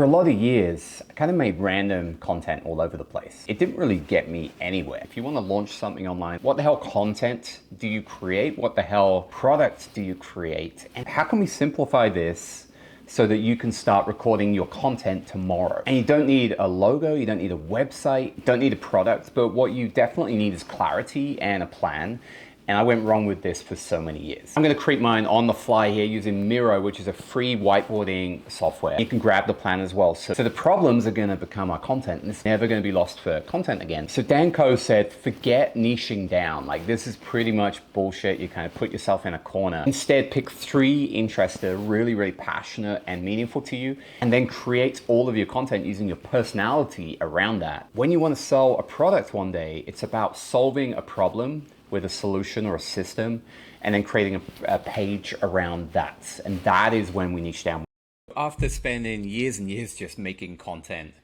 For a lot of years, I kind of made random content all over the place. It didn't really get me anywhere. If you want to launch something online, what the hell content do you create? What the hell product do you create? And how can we simplify this so that you can start recording your content tomorrow? And you don't need a logo, you don't need a website, you don't need a product, but what you definitely need is clarity and a plan. And I went wrong with this for so many years. I'm gonna create mine on the fly here using Miro, which is a free whiteboarding software. You can grab the plan as well. So the problems are gonna become our content, and it's never gonna be lost for content again. So Dan Koh said, forget niching down. Like, this is pretty much bullshit. You kind of put yourself in a corner. Instead, pick 3 interests that are really, really passionate and meaningful to you, and then create all of your content using your personality around that. When you wanna sell a product one day, it's about solving a problem with a solution or a system, and then creating a page around that. And that is when we niche down. After spending years and years just making content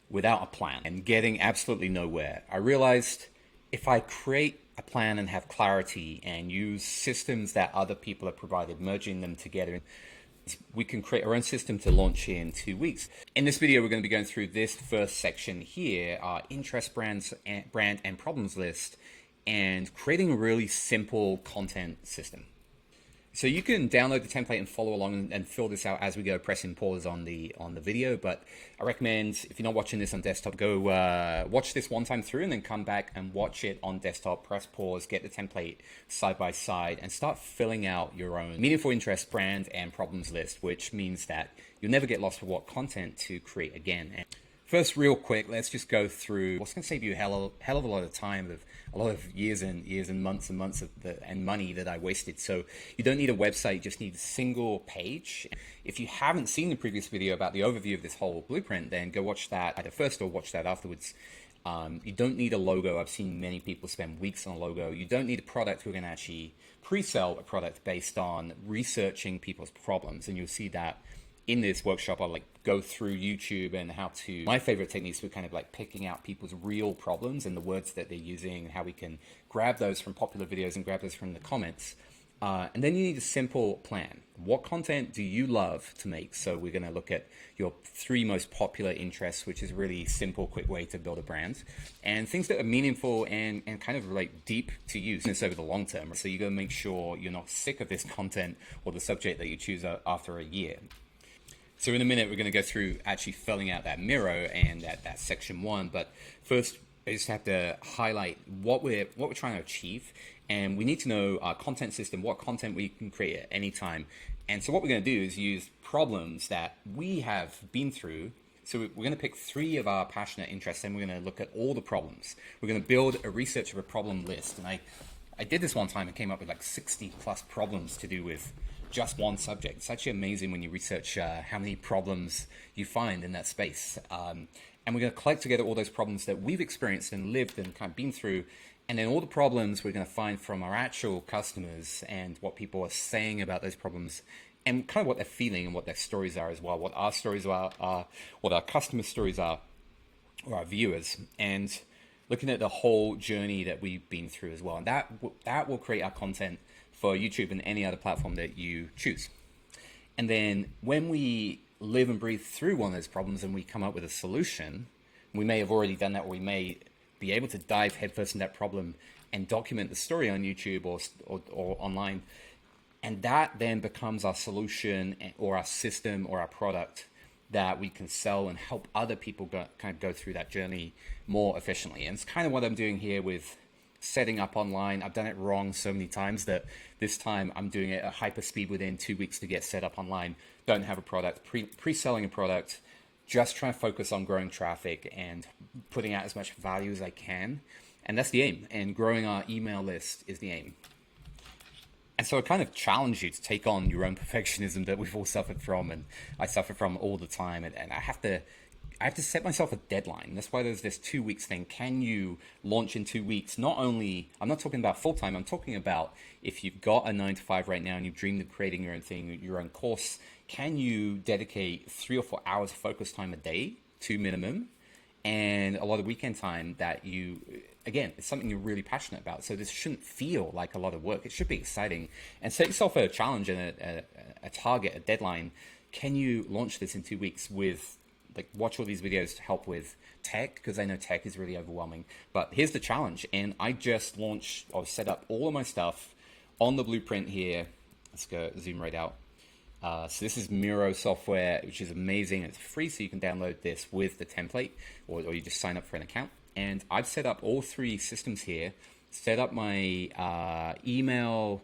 without a plan and getting absolutely nowhere, I realized if I create a plan and have clarity and use systems that other people have provided, merging them together, we can create our own system to launch in 2 weeks. In this video, we're going to be going through this first section here, our interest brands and brand and problems list, and creating a really simple content system. So you can download the template and follow along and fill this out as we go, pressing pause on the video. But I recommend, if you're not watching this on desktop, go watch this one time through and then come back and watch it on desktop, press pause, get the template side by side, and start filling out your own meaningful interest, brand, and problems list, which means that you'll never get lost for what content to create again. And first, real quick, let's just go through what's going to save you a hell of a lot of time, of a lot of years and months of and money that I wasted. So you don't need a website, you just need a single page. If you haven't seen the previous video about the overview of this whole blueprint, then go watch that either first or watch that afterwards. You don't need a logo. I've seen many people spend weeks on a logo. You don't need a product. We're going to actually pre-sell a product based on researching people's problems, and you'll see that in this workshop. I'll go through YouTube and how to, my favorite techniques were kind of picking out people's real problems and the words that they're using, and how we can grab those from popular videos and grab those from the comments. And then you need a simple plan. What content do you love to make? So we're going to look at your 3 most popular interests, which is a really simple, quick way to build a brand, and things that are meaningful and kind of deep to you over the long term. So you got to make sure you're not sick of this content or the subject that you choose after a year. So in a minute, we're going to go through actually filling out that Miro and that section 1. But first, I just have to highlight what we're trying to achieve. And we need to know our content system, what content we can create at any time. And so what we're going to do is use problems that we have been through. So we're going to pick 3 of our passionate interests, and we're going to look at all the problems. We're going to build a research of a problem list. And I did this one time and came up with 60 plus problems to do with just one subject. It's actually amazing when you research how many problems you find in that space. And we're going to collect together all those problems that we've experienced and lived and kind of been through, and then all the problems we're going to find from our actual customers and what people are saying about those problems, and kind of what they're feeling and what their stories are as well, what our stories are, what our customers' stories are, or our viewers, and looking at the whole journey that we've been through as well. And that will create our content for YouTube and any other platform that you choose. And then when we live and breathe through one of those problems and we come up with a solution, we may have already done that, or we may be able to dive headfirst into that problem and document the story on YouTube or online. And that then becomes our solution or our system or our product that we can sell and help other people kind of go through that journey more efficiently. And it's kind of what I'm doing here with setting up online. I've done it wrong so many times that this time I'm doing it at hyper speed within 2 weeks to get set up online. Don't have a product, pre-selling a product, just trying to focus on growing traffic and putting out as much value as I can. And that's the aim. And growing our email list is the aim. And so I kind of challenge you to take on your own perfectionism that we've all suffered from, and I suffer from all the time. And I have to set myself a deadline. That's why there's this 2 weeks thing. Can you launch in 2 weeks? Not only, I'm not talking about full time, I'm talking about if you've got a 9 to 5 right now and you've dreamed of creating your own thing, your own course, can you dedicate 3 or 4 hours of focus time a day to minimum, and a lot of weekend time that you, again, it's something you're really passionate about. So this shouldn't feel like a lot of work. It should be exciting. And set yourself a challenge and a target, a deadline. Can you launch this in 2 weeks with like watch all these videos to help with tech, because I know tech is really overwhelming. But here's the challenge, and I just launched or set up all of my stuff on the blueprint here. Let's go zoom right out. So this is Miro software, which is amazing. It's free, so you can download this with the template, or you just sign up for an account. And I've set up all 3 systems here. Set up my email,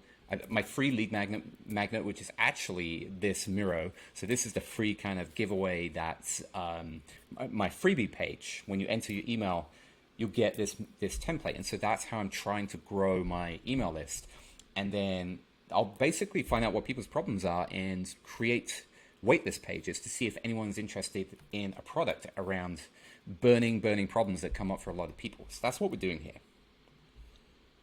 my free lead magnet, which is actually this Miro. So this is the free kind of giveaway that's my freebie page. When you enter your email, you'll get this template. And so that's how I'm trying to grow my email list. And then I'll basically find out what people's problems are and create waitlist pages to see if anyone's interested in a product around burning problems that come up for a lot of people. So that's what we're doing here.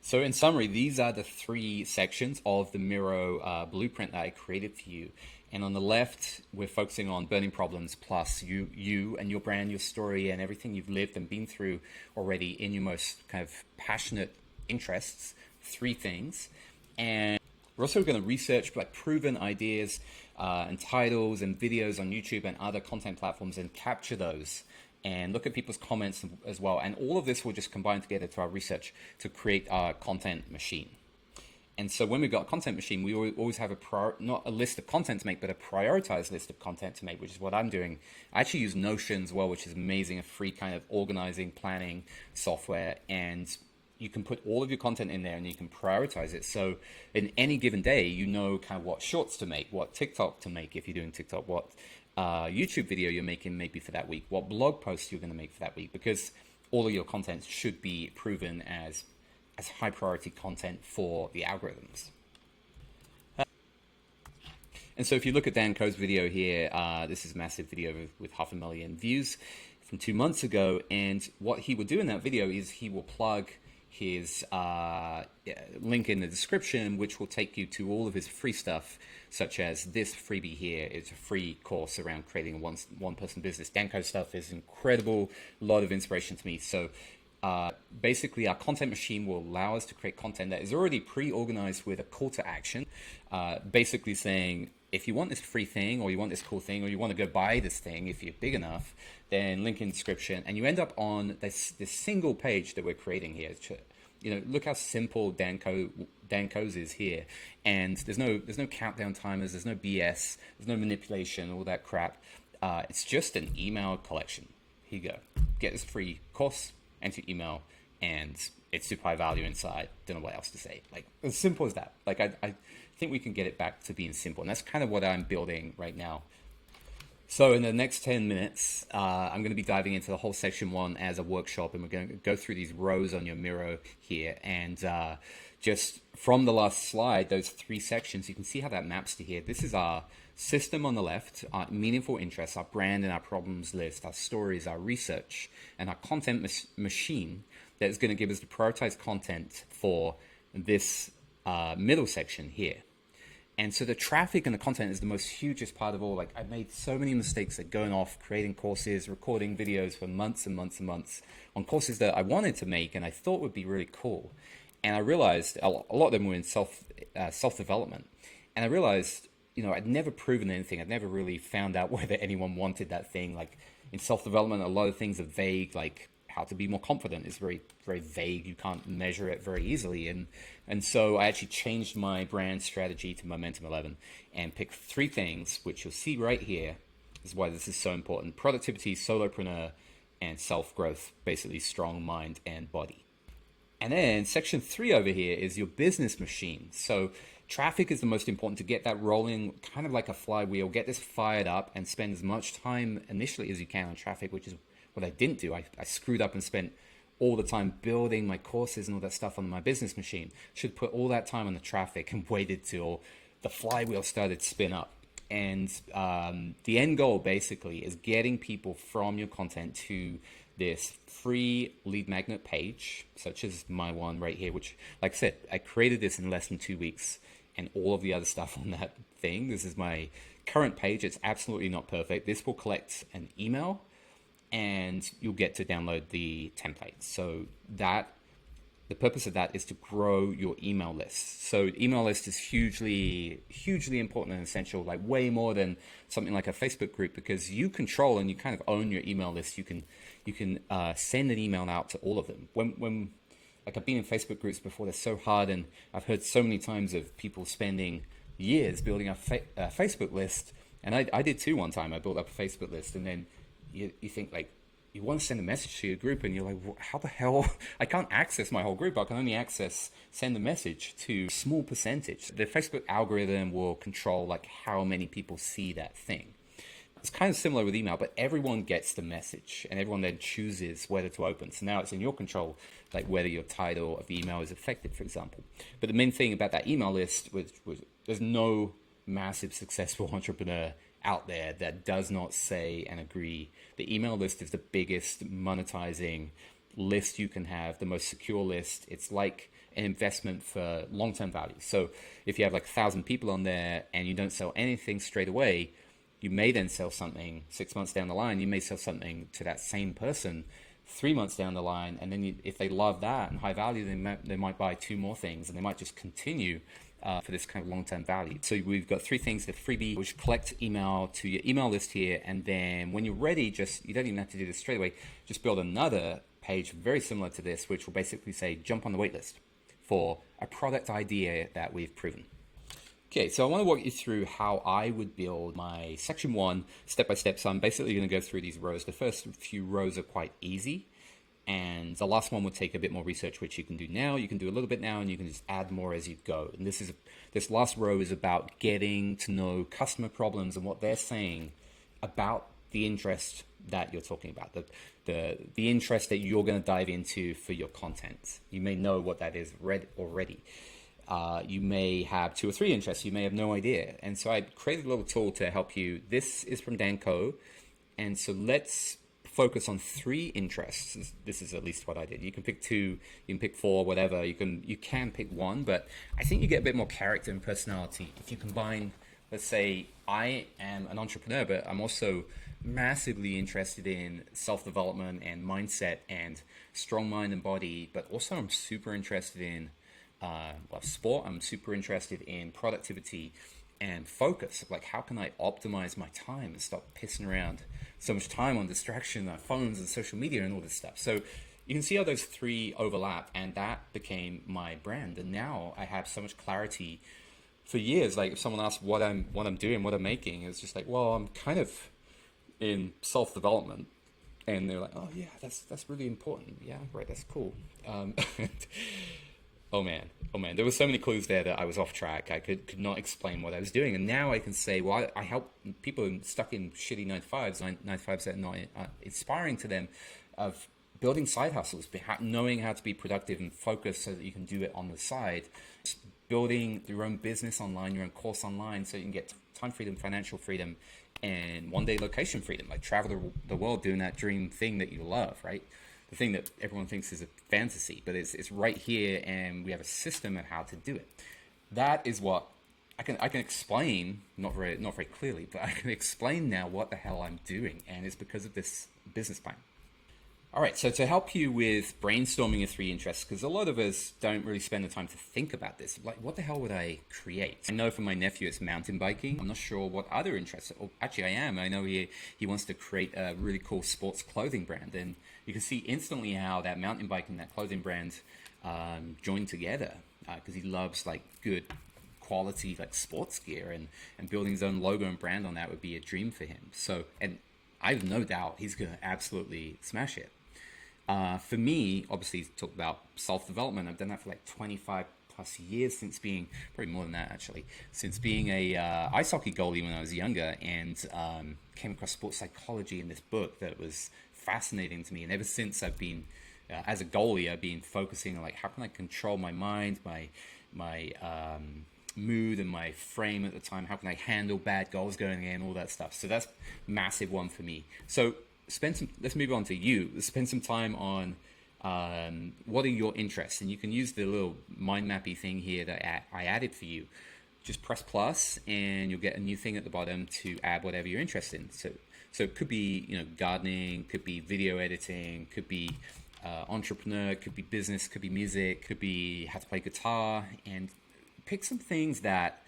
So in summary, these are the 3 sections of the Miro blueprint that I created for you. And on the left, we're focusing on burning problems plus you and your brand, your story, and everything you've lived and been through already in your most kind of passionate interests. 3 things. And we're also going to research like proven ideas and titles and videos on YouTube and other content platforms and capture those and look at people's comments as well. And all of this will just combine together to our research to create our content machine. And so when we've got a content machine, we always have not a list of content to make, but a prioritized list of content to make, which is what I'm doing. I actually use Notion as well, which is amazing, a free kind of organizing, planning software. And you can put all of your content in there and you can prioritize it. So in any given day, you know kind of what shorts to make, what TikTok to make if you're doing TikTok, what YouTube video you're making maybe for that week, what blog posts you're going to make for that week, because all of your content should be proven as high priority content for the algorithms. And so if you look at Dan Koh's video here, this is a massive video with 500,000 views from 2 months ago. And what he would do in that video is he will plug his link in the description, which will take you to all of his free stuff, such as this freebie here. It's a free course around creating a one-person business. Dan Koh's stuff is incredible, a lot of inspiration to me. So basically, our content machine will allow us to create content that is already pre-organized with a call to action, basically saying, if you want this free thing, or you want this cool thing, or you want to go buy this thing, if you're big enough, then link in description, and you end up on this single page that we're creating here. You know, look how simple Dan Koh's is here, and there's no countdown timers, there's no BS, there's no manipulation, all that crap. It's just an email collection. Here you go. Get this free course, enter your email, and it's super high value inside. Don't know what else to say. Like, as simple as that. Like, I think we can get it back to being simple, and that's kind of what I'm building right now. So in the next 10 minutes, I'm going to be diving into the whole section 1 as a workshop, and we're going to go through these rows on your Miro here. And just from the last slide, those 3 sections, you can see how that maps to here. This is our system on the left, our meaningful interests, our brand and our problems list, our stories, our research, and our content machine that is going to give us the prioritized content for this middle section here. And so the traffic and the content is the most hugest part of all. Like, I've made so many mistakes at going off, creating courses, recording videos for months and months and months on courses that I wanted to make and I thought would be really cool. And I realized a lot of them were in self-development. And I realized, you know, I'd never proven anything. I'd never really found out whether anyone wanted that thing. Like, in self-development, a lot of things are vague, like how to be more confident is very, very vague. You can't measure it very easily. And so I actually changed my brand strategy to Momentum 11 and picked 3 things, which you'll see right here. This is why this is so important. Productivity, solopreneur, and self-growth, basically strong mind and body. And then section 3 over here is your business machine. So traffic is the most important, to get that rolling, kind of like a flywheel. Get this fired up and spend as much time initially as you can on traffic, which is what I didn't do. I screwed up and spent all the time building my courses and all that stuff on my business machine. Should put all that time on the traffic and waited till the flywheel started to spin up. And the end goal basically is getting people from your content to this free lead magnet page, such as my one right here, which, like I said, I created this in less than 2 weeks, and all of the other stuff on that thing. This is my current page. It's absolutely not perfect. This will collect an email, and you'll get to download the template. So that The purpose of that is to grow your email list. So email list is hugely important and essential, like way more than something like a Facebook group, because you control and you kind of own your email list. You can send an email out to all of them. When like I've been in Facebook groups before, they're so hard, and I've heard so many times of people spending years building a Facebook list, and I did too one time. I built up a Facebook list, and then you think like, you want to send a message to your group and you're like, well, how the hell? I can't access my whole group. I can only send a message to a small percentage. The Facebook algorithm will control like how many people see that thing. It's kind of similar with email, but everyone gets the message and everyone then chooses whether to open. So now it's in your control, like whether your title of the email is affected, for example. But the main thing about that email list was there's no massive successful entrepreneur out there that does not say and agree the email list is the biggest monetizing list you can have, the most secure list. It's like an investment for long-term value. So if you have like 1,000 people on there and you don't sell anything straight away, you may then sell something 6 months down the line. You may sell something to that same person 3 months down the line, and then if they love that and high value, they might buy 2 more things, and they might just continue for this kind of long-term value. So we've got 3 things: the freebie, which collect email to your email list here, and then when you're ready, you don't even have to do this straight away. Just build another page very similar to this, which will basically say jump on the waitlist for a product idea that we've proven. Okay, so I want to walk you through how I would build my section 1 step by step. So I'm basically going to go through these rows. The first few rows are quite easy, and the last one will take a bit more research, which you can do now. You can do a little bit now, and you can just add more as you go. And this last row is about getting to know customer problems and what they're saying about the interest that you're talking about, the interest that you're going to dive into for your content. You may know what that is already. You may have 2 or 3 interests. You may have no idea. And so I created a little tool to help you. This is from Dan Coe. And so let's focus on 3 interests. This is at least what I did. You can pick 2, you can pick 4, whatever. You can pick 1, but I think you get a bit more character and personality if you combine. Let's say I am an entrepreneur, but I'm also massively interested in self-development and mindset and strong mind and body, but also I'm super interested in sport. I'm super interested in productivity and focus. Like, how can I optimize my time and stop pissing around so much time on distraction, phones and social media and all this stuff? So you can see how those 3 overlap, and that became my brand. And now I have so much clarity. For years, like if someone asks what I'm doing, what I'm making, it's just like, well, I'm kind of in self-development. And they're like, oh yeah, that's really important. Yeah, right, that's cool. Oh man, there were so many clues there that I was off track. I could not explain what I was doing. And now I can say, well, I help people stuck in shitty 9-to-5s that are not inspiring to them, of building side hustles, knowing how to be productive and focused so that you can do it on the side, building your own business online, your own course online, so you can get time freedom, financial freedom, and one day location freedom, like travel the world doing that dream thing that you love, right? The thing that everyone thinks is a fantasy, but it's right here, and we have a system of how to do it. That is what I can explain, not very clearly, but I can explain now what the hell I'm doing, and it's because of this business plan. All right, so to help you with brainstorming your 3 interests, because a lot of us don't really spend the time to think about this, like what the hell would I create? I know for my nephew it's mountain biking. I'm not sure what other interests, actually I am. I know he wants to create a really cool sports clothing brand, and you can see instantly how that mountain bike and that clothing brand join together, because he loves like good quality like sports gear, and building his own logo and brand on that would be a dream for him. So, and I have no doubt he's going to absolutely smash it. For me, obviously, talk about self-development. I've done that for like 25 plus years, since being, probably more than that actually, since being a ice hockey goalie when I was younger, and came across sports psychology in this book that was fascinating to me. And ever since I've been, as a goalie, I've been focusing on like, how can I control my mind, my mood and my frame at the time? How can I handle bad goals going in, all that stuff? So that's massive one for me. So let's move on to you. Spend some time on what are your interests, and you can use the little mind mappy thing here that I added for you. Just press plus, and you'll get a new thing at the bottom to add whatever you're interested in. So it could be, gardening, could be video editing, could be entrepreneur, it could be business, could be music, could be how to play guitar, and pick some things that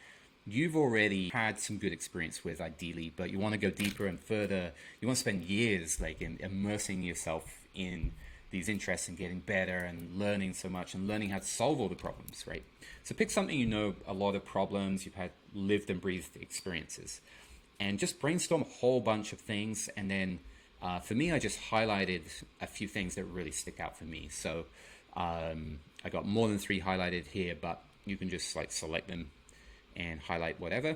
you've already had some good experience with ideally, but you want to go deeper and further. You want to spend years like in immersing yourself in these interests and getting better and learning so much and learning how to solve all the problems, right? So pick something, you know, a lot of problems, you've had lived and breathed experiences, and just brainstorm a whole bunch of things. And then for me, I just highlighted a few things that really stick out for me. So I got more than 3 highlighted here, but you can just like select them and highlight whatever.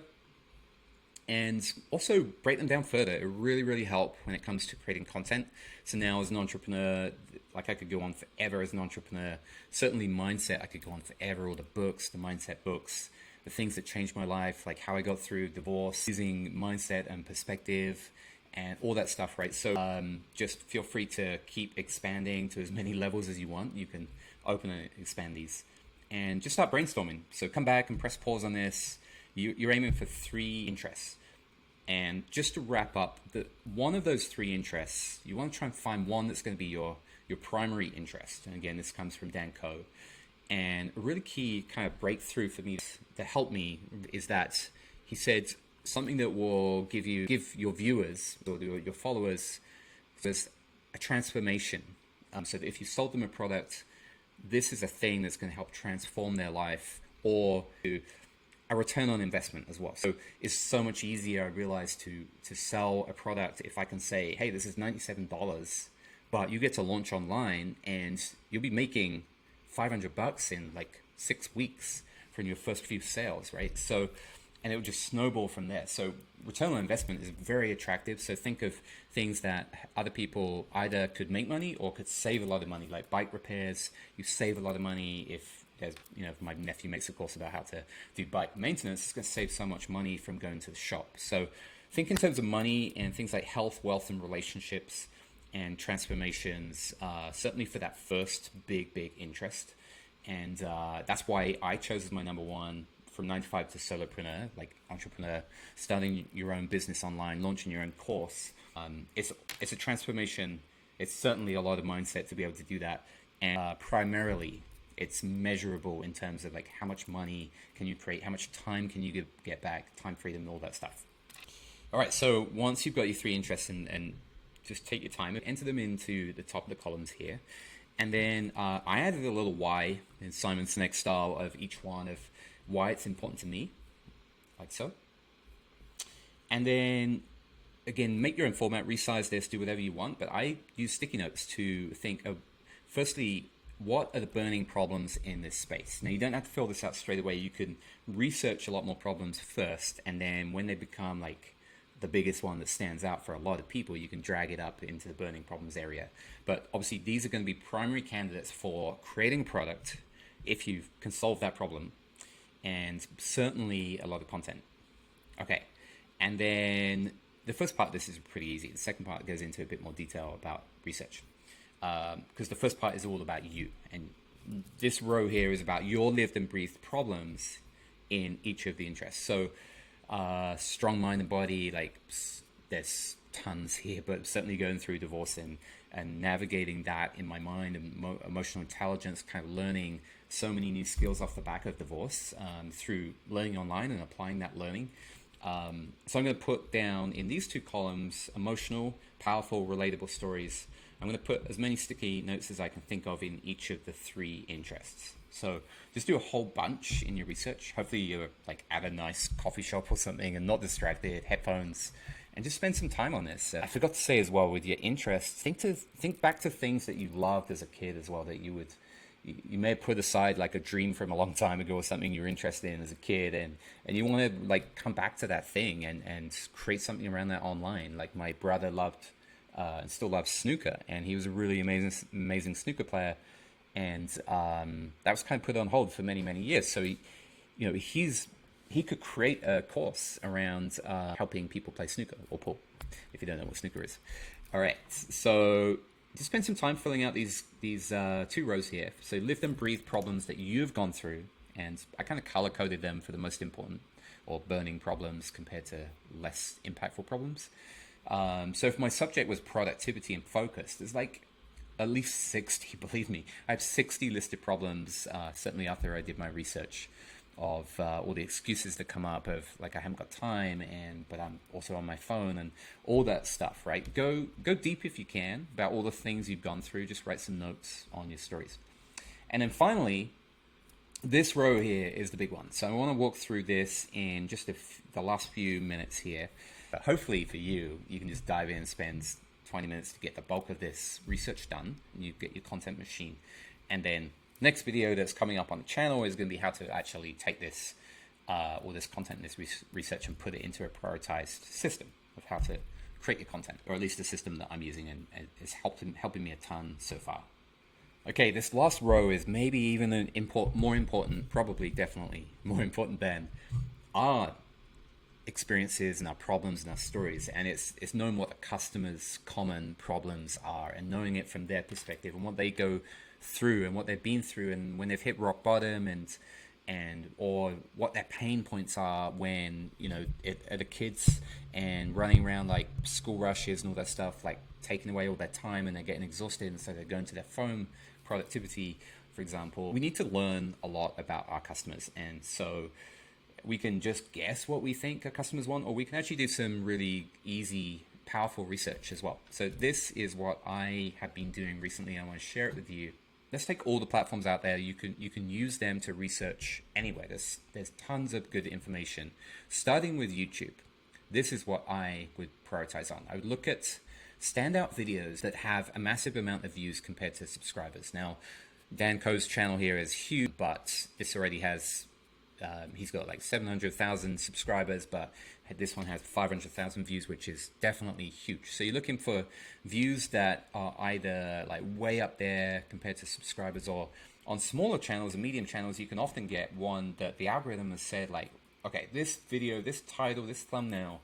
And also break them down further. It really helps when it comes to creating content. So now as an entrepreneur, like I could go on forever as an entrepreneur. Certainly mindset, I could go on forever. All the books, the mindset books, the things that changed my life, like how I got through divorce, using mindset and perspective and all that stuff, right? So just feel free to keep expanding to as many levels as you want. You can open and expand these and just start brainstorming. So come back and press pause on this. You're aiming for 3 interests. And just to wrap up, one of those 3 interests, you want to try and find one that's going to be your primary interest. And again, this comes from Dan Coe. And a really key kind of breakthrough for me to help me is that he said something that will give your viewers or your followers a transformation. So that if you sold them a product, this is a thing that's going to help transform their life, or a return on investment as well. So it's so much easier, I realize, to sell a product if I can say, hey, this is $97, but you get to launch online and you'll be making $500 in like 6 weeks from your first few sales, right? So, and it will just snowball from there. So return on investment is very attractive. So think of things that other people either could make money or could save a lot of money, like bike repairs. You save a lot of money if there's, you know, if my nephew makes a course about how to do bike maintenance, it's going to save so much money from going to the shop. So think in terms of money and things like health, wealth, and relationships and transformations, certainly for that first big interest. And that's why I chose as my number one, from 9 to 5 to solopreneur, like entrepreneur, starting your own business online, launching your own course. It's a transformation. It's certainly a lot of mindset to be able to do that. And primarily, it's measurable in terms of like how much money can you create, how much time can you get back, time freedom, and all that stuff. All right, so once you've got your 3 interests and just take your time and enter them into the top of the columns here. And then I added a little why in Simon Sinek style of each one of why it's important to me, like so. And then again, make your own format, resize this, do whatever you want. But I use sticky notes to think of, firstly, what are the burning problems in this space? Now, you don't have to fill this out straight away. You can research a lot more problems first, and then when they become like the biggest one that stands out for a lot of people, you can drag it up into the burning problems area. But obviously, these are going to be primary candidates for creating a product if you can solve that problem, and certainly a lot of content. Okay, and then the first part of this is pretty easy. The second part goes into a bit more detail about research. Because the first part is all about you, and this row here is about your lived and breathed problems in each of the interests. So strong mind and body, like there's tons here, but certainly going through divorce and navigating that in my mind, and emotional intelligence, kind of learning so many new skills off the back of divorce through learning online and applying that learning. So I'm going to put down in these 2 columns emotional, powerful, relatable stories. I'm going to put as many sticky notes as I can think of in each of the 3 interests. So just do a whole bunch in your research. Hopefully you're like at a nice coffee shop or something and not distracted, headphones, and just spend some time on this. I forgot to say as well, with your interests, think back to things that you loved as a kid as well, that you may have put aside like a dream from a long time ago or something you were interested in as a kid, and you want to like come back to that thing and create something around that online. Like my brother loved and still loves snooker, and he was a really amazing snooker player, and that was kind of put on hold for many years. So he could create a course around helping people play snooker or pool, if you don't know what snooker is. All right, so just spend some time filling out these 2 rows here. So live and breathe problems that you've gone through, and I kind of color coded them for the most important or burning problems compared to less impactful problems. So if my subject was productivity and focus, there's like at least 60, believe me. I have 60 listed problems, certainly after I did my research of all the excuses that come up of like I haven't got time but I'm also on my phone and all that stuff, right? Go deep if you can about all the things you've gone through. Just write some notes on your stories. And then finally, this row here is the big one. So I want to walk through this in just the last few minutes here. But hopefully for you, you can just dive in and spend 20 minutes to get the bulk of this research done. And you get your content machine. And then next video that's coming up on the channel is going to be how to actually take this, all this content, this research, and put it into a prioritized system of how to create your content, or at least the system that I'm using and is helping me a ton so far. Okay, this last row is maybe even more important, probably definitely more important than our experiences and our problems and our stories. And it's knowing what the customers' common problems are and knowing it from their perspective and what they go through and what they've been through and when they've hit rock bottom and or what their pain points are when, you know, are the kids and running around like school rushes and all that stuff, like taking away all their time and they're getting exhausted, and so they're going to their phone productivity, for example. We need to learn a lot about our customers, and so we can just guess what we think our customers want, or we can actually do some really easy, powerful research as well. So this is what I have been doing recently. I want to share it with you. Let's take all the platforms out there. You can use them to research anyway. There's tons of good information. Starting with YouTube, this is what I would prioritize on. I would look at standout videos that have a massive amount of views compared to subscribers. Now, Dan Koh's channel here is huge, but this already has, he's got like 700,000 subscribers, but this one has 500,000 views, which is definitely huge. So you're looking for views that are either like way up there compared to subscribers, or on smaller channels and medium channels, you can often get one that the algorithm has said like, okay, this video, this title, this thumbnail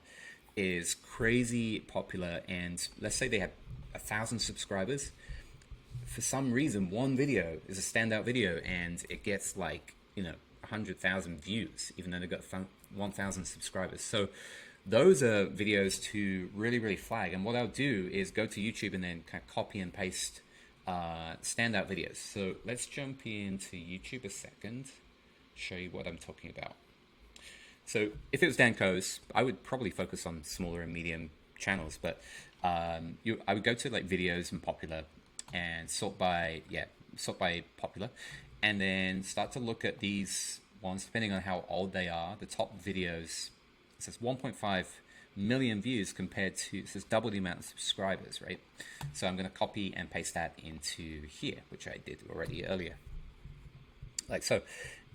is crazy popular, and let's say they have 1,000 subscribers. For some reason, one video is a standout video and it gets like, you know, 100,000 views, even though they've got 1,000 subscribers. So those are videos to really flag. And what I'll do is go to YouTube and then kind of copy and paste standout videos. So let's jump into YouTube a second, show you what I'm talking about. So if it was Dan Koh's, I would probably focus on smaller and medium channels, but I would go to like videos and popular and sort by popular, and then start to look at these ones depending on how old they are. The top videos, it says 1.5 million views compared to, it says double the amount of subscribers, right? So I'm going to copy and paste that into here, which I did already earlier, like so.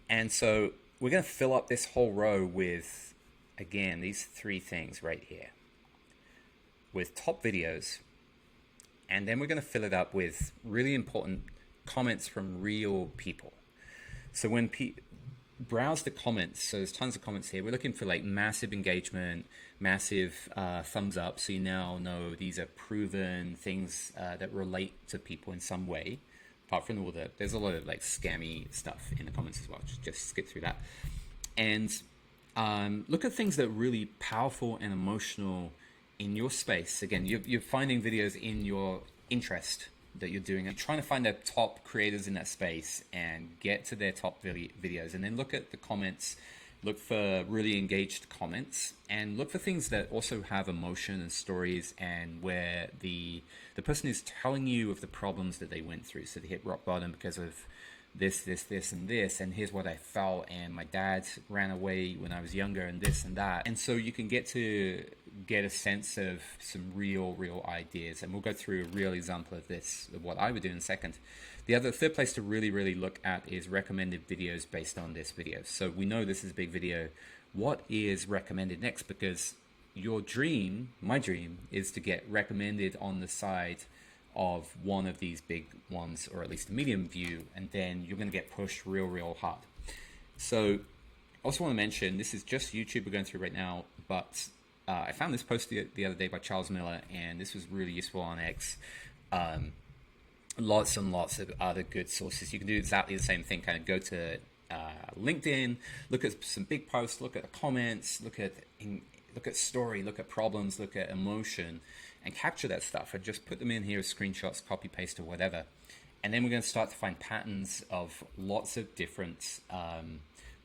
And so we're going to fill up this whole row with, again, these three things right here, with top videos, and then we're going to fill it up with really important comments from real people. So when browse the comments, so there's tons of comments here, we're looking for like massive engagement, massive thumbs up, so you now know these are proven things that relate to people in some way. Apart from all there's a lot of like scammy stuff in the comments as well. Just skip through that. And look at things that are really powerful and emotional in your space. Again, you're finding videos in your interest that you're doing. You're trying to find the top creators in that space and get to their top videos. And then look at the comments. Look for really engaged comments, and look for things that also have emotion and stories, and where the person is telling you of the problems that they went through. So they hit rock bottom because of this, and this, and here's what I felt, and my dad ran away when I was younger, and this and that. And so you can get a sense of some real ideas, and we'll go through a real example of this, of what I would do in a second. The third place to really look at is recommended videos based on this video. So we know this is a big video. What is recommended next? Because your dream, my dream, is to get recommended on the side of one of these big ones, or at least a medium view, and then you're going to get pushed real hard. So I also want to mention, this is just YouTube we're going through right now, but I found this post the other day by Charles Miller, and this was really useful on X. Lots and lots of other good sources. You can do exactly the same thing. Kind of go to LinkedIn, look at some big posts, look at the comments, look at story, look at problems, look at emotion, and capture that stuff and just put them in here as screenshots, copy paste or whatever. And then we're going to start to find patterns of lots of different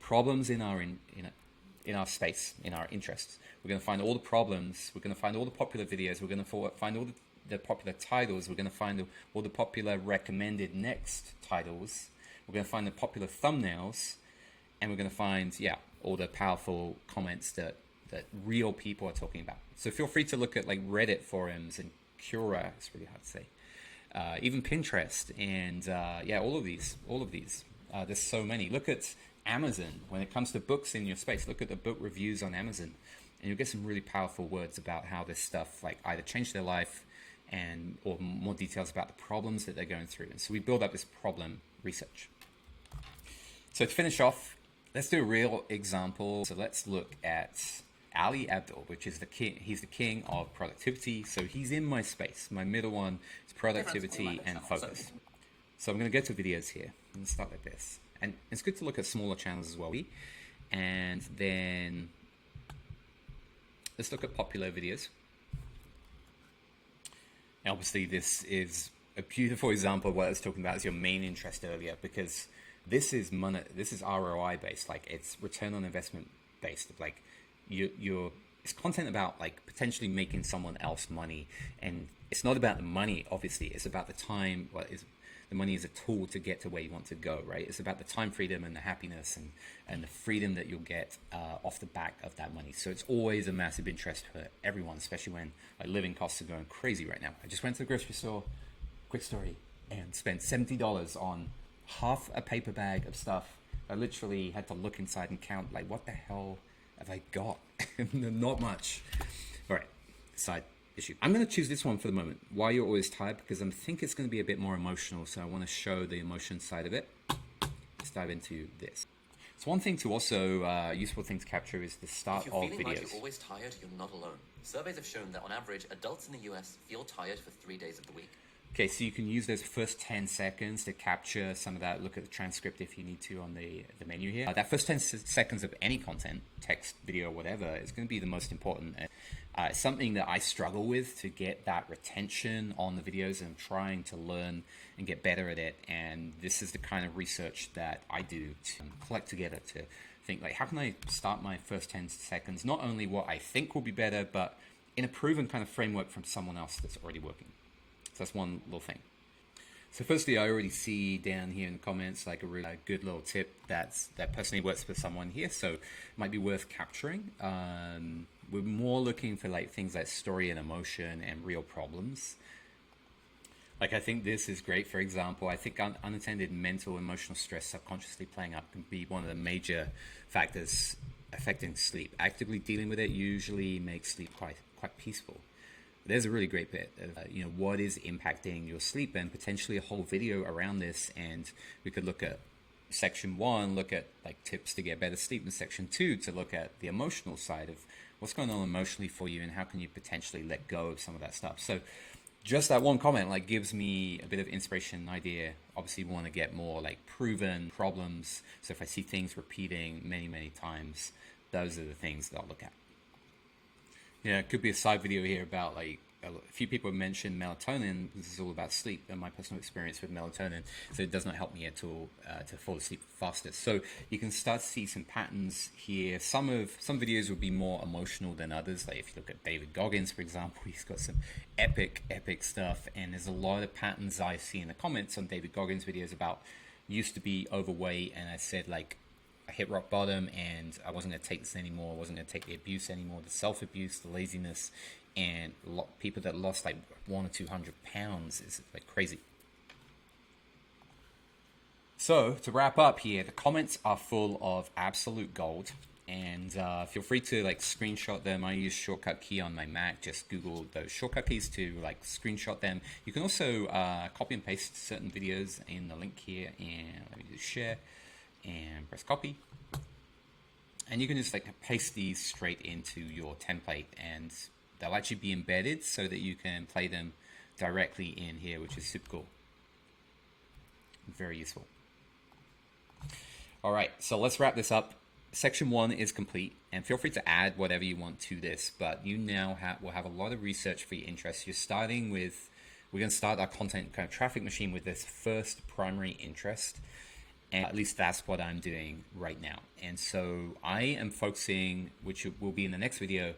problems in our space, in our interests. We're going to find all the problems. We're going to find all the popular videos. We're going to find all the popular titles. We're going to find all the popular recommended next titles. We're going to find the popular thumbnails, and we're going to find, yeah, all the powerful comments that real people are talking about. So feel free to look at like Reddit forums and Quora, it's really hard to say, even Pinterest, and yeah, all of these. There's so many. Look at Amazon. When it comes to books in your space, look at the book reviews on Amazon, and you'll get some really powerful words about how this stuff like either changed their life or more details about the problems that they're going through. And so we build up this problem research. So to finish off, let's do a real example. So let's look at Ali Abdul, which is the king. He's the king of productivity. So he's in my space. My middle one is productivity and focus. So I'm going to go to videos here. I'm going to start like this. And it's good to look at smaller channels as well. And then let's look at popular videos. And obviously this is a beautiful example of what I was talking about as your main interest earlier, because this is money, this is ROI based, like it's return on investment based. Like it's content about like potentially making someone else money, and it's not about the money. Obviously, it's about the time. The money is a tool to get to where you want to go, right? It's about the time freedom and the happiness and the freedom that you'll get off the back of that money. So it's always a massive interest for everyone, especially when like living costs are going crazy right now. I just went to the grocery store, quick story, and spent $70 on half a paper bag of stuff. I literally had to look inside and count, like, what the hell have I got? Not much. All right, side issue. I'm going to choose this one for the moment, Why You're Always Tired, because I think it's going to be a bit more emotional, so I want to show the emotion side of it. Let's dive into this. So one thing to also, useful thing to capture is the start of videos. If you're feeling like you're always tired, you're not alone. Surveys have shown that on average, adults in the US feel tired for 3 days of the week. Okay, so you can use those first 10 seconds to capture some of that. Look at the transcript if you need to on the menu here. That first 10 seconds of any content, text, video, whatever, is going to be the most important. It's something that I struggle with to get that retention on the videos, and I'm trying to learn and get better at it. And this is the kind of research that I do to collect together to think, like, how can I start my first 10 seconds, not only what I think will be better, but in a proven kind of framework from someone else that's already working. So that's one little thing. So firstly, I already see down here in the comments like a really good little tip that personally works for someone here, so it might be worth capturing. We're more looking for like things like story and emotion and real problems. Like, I think this is great. For example, I think unattended mental emotional stress subconsciously playing up can be one of the major factors affecting sleep. Actively dealing with it usually makes sleep quite peaceful. There's a really great bit of, what is impacting your sleep, and potentially a whole video around this. And we could look at section 1, look at like tips to get better sleep, and section 2 to look at the emotional side of what's going on emotionally for you and how can you potentially let go of some of that stuff. So just that one comment like gives me a bit of inspiration and idea. Obviously we want to get more like proven problems. So if I see things repeating many times, those are the things that I'll look at. Yeah, it could be a side video here about like a few people have mentioned melatonin. This is all about sleep and my personal experience with melatonin. So it does not help me at all to fall asleep faster. So you can start to see some patterns here. Some videos will be more emotional than others. Like if you look at David Goggins, for example, he's got some epic stuff. And there's a lot of patterns I see in the comments on David Goggins videos about used to be overweight, and I said like, I hit rock bottom and I wasn't going to take this anymore. I wasn't going to take the abuse anymore, the self-abuse, the laziness, and people that lost like 100 or 200 pounds is like crazy. So to wrap up here, the comments are full of absolute gold, and feel free to like screenshot them. I use shortcut key on my Mac. Just Google those shortcut keys to like screenshot them. You can also copy and paste certain videos in the link here, and let me just share and press copy, and you can just like paste these straight into your template, and they'll actually be embedded so that you can play them directly in here, which is super cool. Very useful. All right, so let's wrap this up. Section 1 is complete, and feel free to add whatever you want to this, but you now will have a lot of research for your interests. We're going to start our content kind of traffic machine with this first primary interest, and at least that's what I'm doing right now. And so I am focusing, which will be in the next video,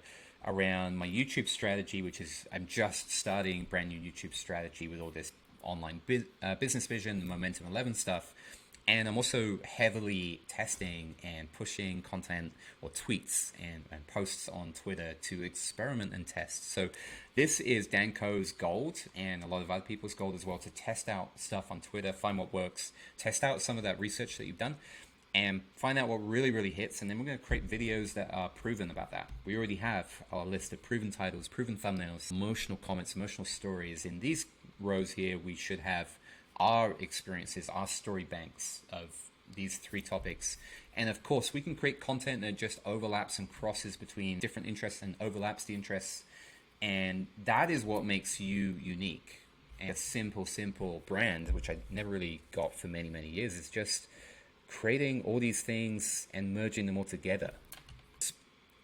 around my YouTube strategy, which is I'm just starting brand new YouTube strategy with all this online business vision, the Momentum 11 stuff. And I'm also heavily testing and pushing content or tweets and posts on Twitter to experiment and test. So this is Danco's gold and a lot of other people's gold as well, to test out stuff on Twitter, find what works, test out some of that research that you've done, and find out what really, really hits. And then we're going to create videos that are proven about that. We already have our list of proven titles, proven thumbnails, emotional comments, emotional stories. In these rows here, we should have our experiences, our story banks of these 3 topics. And of course, we can create content that just overlaps and crosses between different interests and overlaps the interests. And that is what makes you unique. And a simple brand, which I never really got for many, many years, is just creating all these things and merging them all together.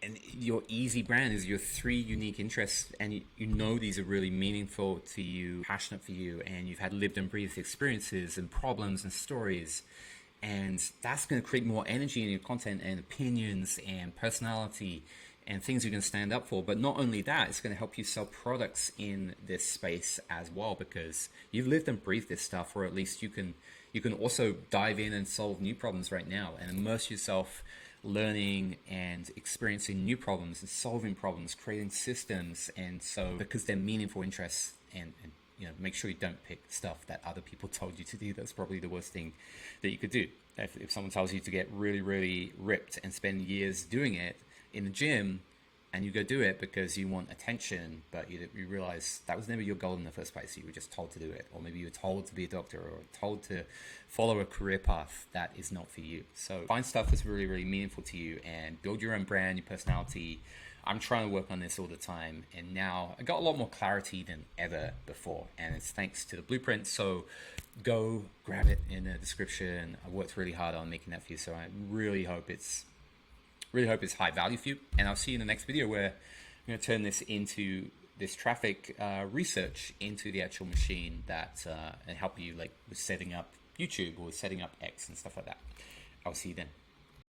And your easy brand is your 3 unique interests, and you know these are really meaningful to you, passionate for you, and you've had lived and breathed experiences and problems and stories, and that's going to create more energy in your content and opinions and personality and things you can stand up for. But not only that, it's going to help you sell products in this space as well, because you've lived and breathed this stuff, or at least you can also dive in and solve new problems right now and immerse yourself learning and experiencing new problems and solving problems, creating systems. And so because they're meaningful interests, and make sure you don't pick stuff that other people told you to do. That's probably the worst thing that you could do. If someone tells you to get really, really ripped and spend years doing it in the gym, and you go do it because you want attention, but you realize that was never your goal in the first place. You were just told to do it, or maybe you were told to be a doctor, or told to follow a career path that is not for you. So find stuff that's really, really meaningful to you and build your own brand, your personality. I'm trying to work on this all the time, and now I got a lot more clarity than ever before, and it's thanks to the blueprint. So go grab it in the description. I worked really hard on making that for you, so I really hope it's high value for you. And I'll see you in the next video, where I'm going to turn this traffic research into the actual machine that and help you like with setting up YouTube or setting up X and stuff like that. I'll see you then.